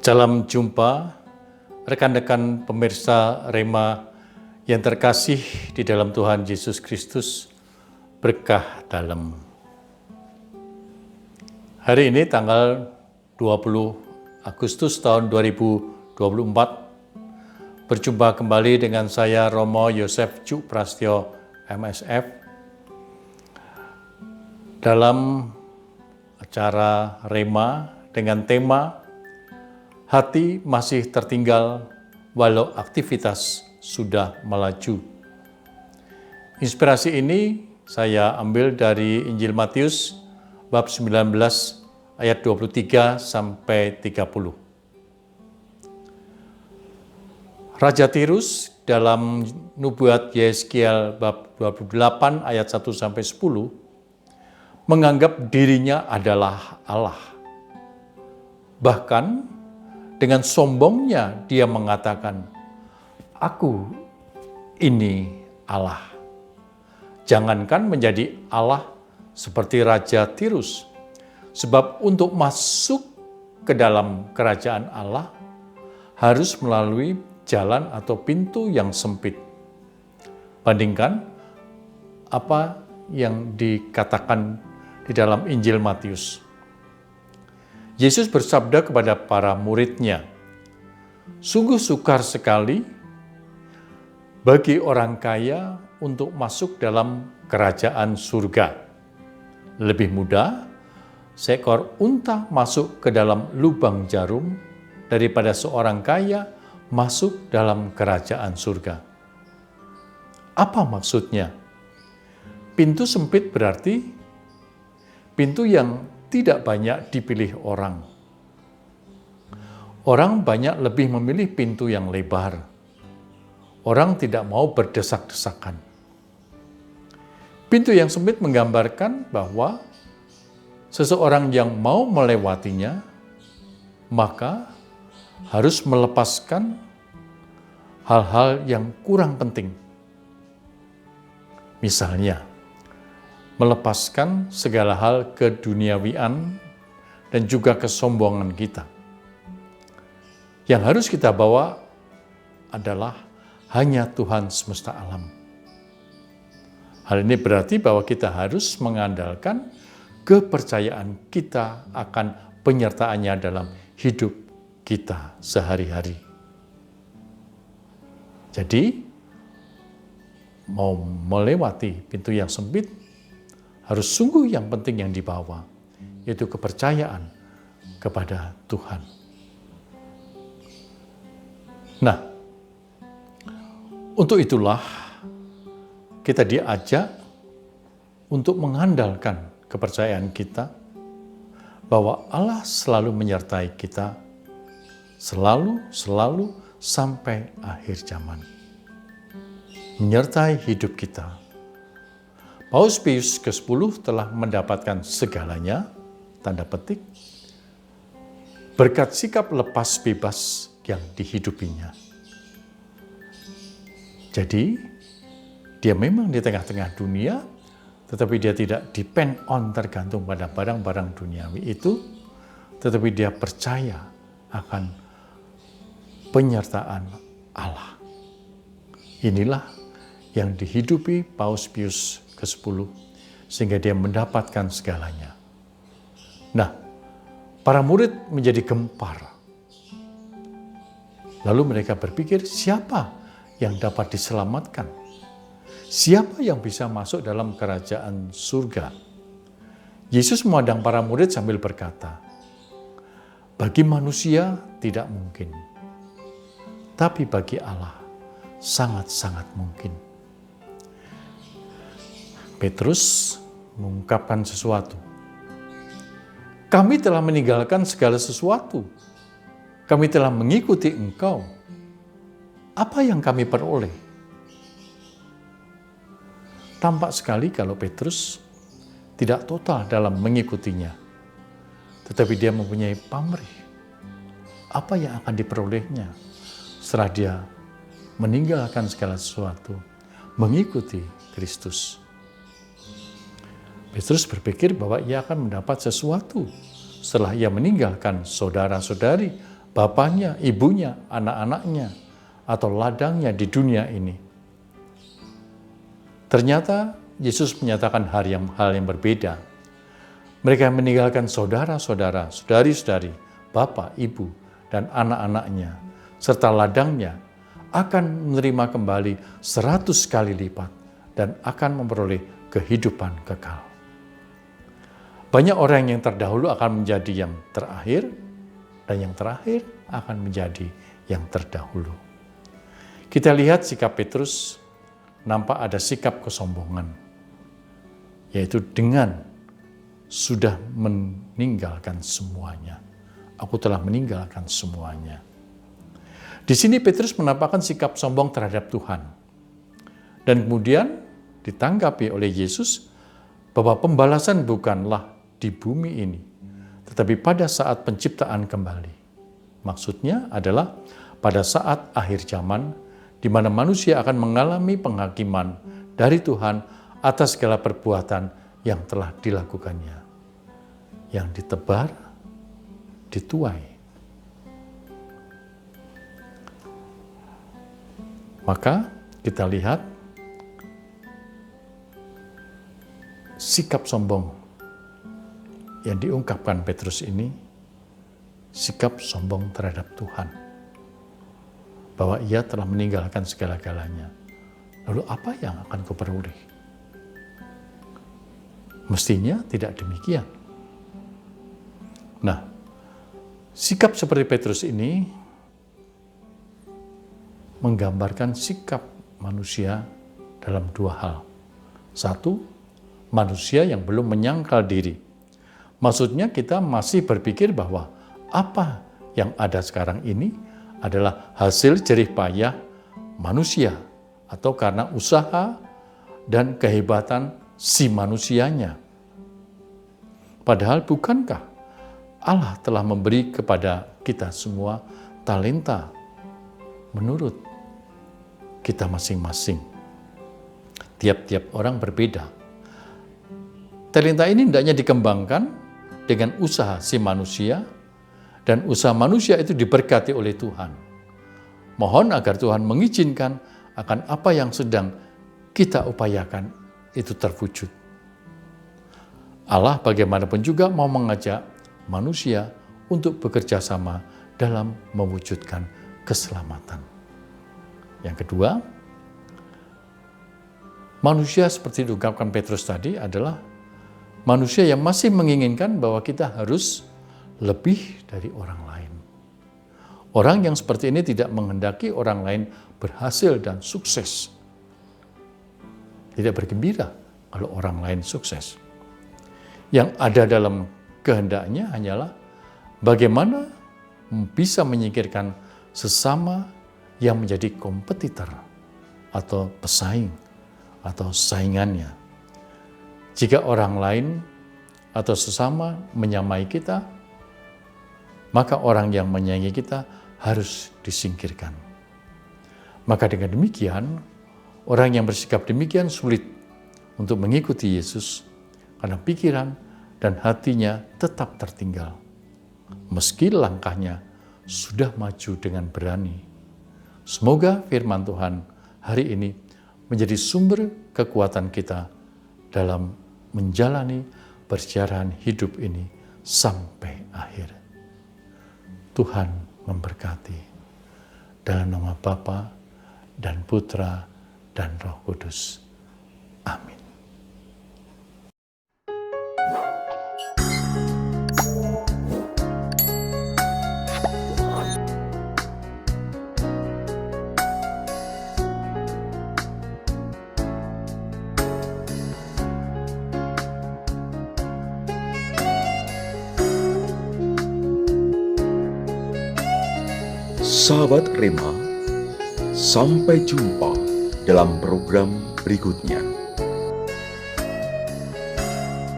Salam jumpa rekan-rekan pemirsa Rema yang terkasih di dalam Tuhan Yesus Kristus, berkah dalam. Hari ini tanggal 20 Agustus tahun 2024, berjumpa kembali dengan saya Romo Yosef Cuk Prastyo MSF dalam acara Rema dengan tema Hati Masih Tertinggal Walau Aktivitas Sudah Melaju. Inspirasi ini saya ambil dari Injil Matius bab 19 ayat 23 sampai 30. Raja Tirus dalam nubuat Yeskiel bab 28 ayat 1 sampai 10 menganggap dirinya adalah Allah. Bahkan dengan sombongnya dia mengatakan, "Aku ini Allah." Jangankan menjadi Allah seperti Raja Tirus, sebab untuk masuk ke dalam kerajaan Allah harus melalui jalan atau pintu yang sempit. Bandingkan apa yang dikatakan di dalam Injil Matius. Yesus bersabda kepada para murid-Nya, "Sungguh sukar sekali bagi orang kaya untuk masuk dalam kerajaan surga. Lebih mudah seekor unta masuk ke dalam lubang jarum daripada seorang kaya masuk dalam kerajaan surga." Apa maksudnya? Pintu sempit berarti pintu yang tidak banyak dipilih orang. Orang banyak lebih memilih pintu yang lebar. Orang tidak mau berdesak-desakan. Pintu yang sempit menggambarkan bahwa seseorang yang mau melewatinya, maka harus melepaskan hal-hal yang kurang penting. Misalnya, melepaskan segala hal keduniawian dan juga kesombongan kita. Yang harus kita bawa adalah hanya Tuhan semesta alam. Hal ini berarti bahwa kita harus mengandalkan kepercayaan kita akan penyertaannya dalam hidup kita sehari-hari. Jadi, mau melewati pintu yang sempit, harus sungguh yang penting yang dibawa, yaitu kepercayaan kepada Tuhan. Nah, untuk itulah kita diajak untuk mengandalkan kepercayaan kita bahwa Allah selalu menyertai kita, selalu sampai akhir zaman. Menyertai hidup kita. Paus Pius ke-10 telah mendapatkan segalanya, tanda petik, berkat sikap lepas bebas yang dihidupinya. Jadi, dia memang di tengah-tengah dunia, tetapi dia tidak depend on tergantung pada barang-barang duniawi itu, tetapi dia percaya akan penyertaan Allah. Inilah yang dihidupi Paus Pius ke-10, sehingga dia mendapatkan segalanya. Nah, para murid menjadi gempar. Lalu mereka berpikir, siapa yang dapat diselamatkan? Siapa yang bisa masuk dalam kerajaan surga? Yesus memandang para murid sambil berkata, "Bagi manusia tidak mungkin, tapi bagi Allah sangat-sangat mungkin." Petrus mengungkapkan sesuatu. "Kami telah meninggalkan segala sesuatu. Kami telah mengikuti Engkau. Apa yang kami peroleh?" Tampak sekali kalau Petrus tidak total dalam mengikutinya. Tetapi dia mempunyai pamrih. Apa yang akan diperolehnya setelah dia meninggalkan segala sesuatu, mengikuti Kristus. Petrus berpikir bahwa ia akan mendapat sesuatu setelah ia meninggalkan saudara-saudari, bapaknya, ibunya, anak-anaknya, atau ladangnya di dunia ini. Ternyata Yesus menyatakan hal yang berbeda. Mereka meninggalkan saudara-saudara, saudari-saudari, bapak, ibu, dan anak-anaknya, serta ladangnya, akan menerima kembali 100 kali lipat dan akan memperoleh kehidupan kekal. Banyak orang yang terdahulu akan menjadi yang terakhir, dan yang terakhir akan menjadi yang terdahulu. Kita lihat sikap Petrus, nampak ada sikap kesombongan, yaitu dengan sudah meninggalkan semuanya. Aku telah meninggalkan semuanya. Di sini Petrus menampakkan sikap sombong terhadap Tuhan. Dan kemudian ditanggapi oleh Yesus bahwa pembalasan bukanlah di bumi ini, tetapi pada saat penciptaan kembali. Maksudnya adalah pada saat akhir zaman, di mana manusia akan mengalami penghakiman dari Tuhan atas segala perbuatan yang telah dilakukannya, yang ditebar, dituai. Maka kita lihat sikap sombong yang diungkapkan Petrus ini, sikap sombong terhadap Tuhan, bahwa ia telah meninggalkan segala-galanya. Lalu apa yang akan kuperoleh? Mestinya tidak demikian. Nah, sikap seperti Petrus ini menggambarkan sikap manusia dalam dua hal. Satu, manusia yang belum menyangkal diri. Maksudnya kita masih berpikir bahwa apa yang ada sekarang ini adalah hasil jerih payah manusia atau karena usaha dan kehebatan si manusianya. Padahal bukankah Allah telah memberi kepada kita semua talenta menurut kita masing-masing. Tiap-tiap orang berbeda. Talenta ini hendaknya dikembangkan dengan usaha si manusia, dan usaha manusia itu diberkati oleh Tuhan. Mohon agar Tuhan mengizinkan akan apa yang sedang kita upayakan itu terwujud. Allah bagaimanapun juga mau mengajak manusia untuk bekerja sama dalam mewujudkan keselamatan. Yang kedua, manusia seperti diungkapkan Petrus tadi adalah manusia yang masih menginginkan bahwa kita harus lebih dari orang lain. Orang yang seperti ini tidak menghendaki orang lain berhasil dan sukses. Tidak bergembira kalau orang lain sukses. Yang ada dalam kehendaknya hanyalah bagaimana bisa menyingkirkan sesama yang menjadi kompetitor atau pesaing atau saingannya. Jika orang lain atau sesama menyamai kita, maka orang yang menyaingi kita harus disingkirkan. Maka dengan demikian, orang yang bersikap demikian sulit untuk mengikuti Yesus karena pikiran dan hatinya tetap tertinggal. Meski langkahnya sudah maju dengan berani. Semoga firman Tuhan hari ini menjadi sumber kekuatan kita dalam menjalani perjalanan hidup ini sampai akhir. Tuhan memberkati. Dalam nama Bapa dan Putra dan Roh Kudus. Amin. Sahabat Rema, sampai jumpa dalam program berikutnya.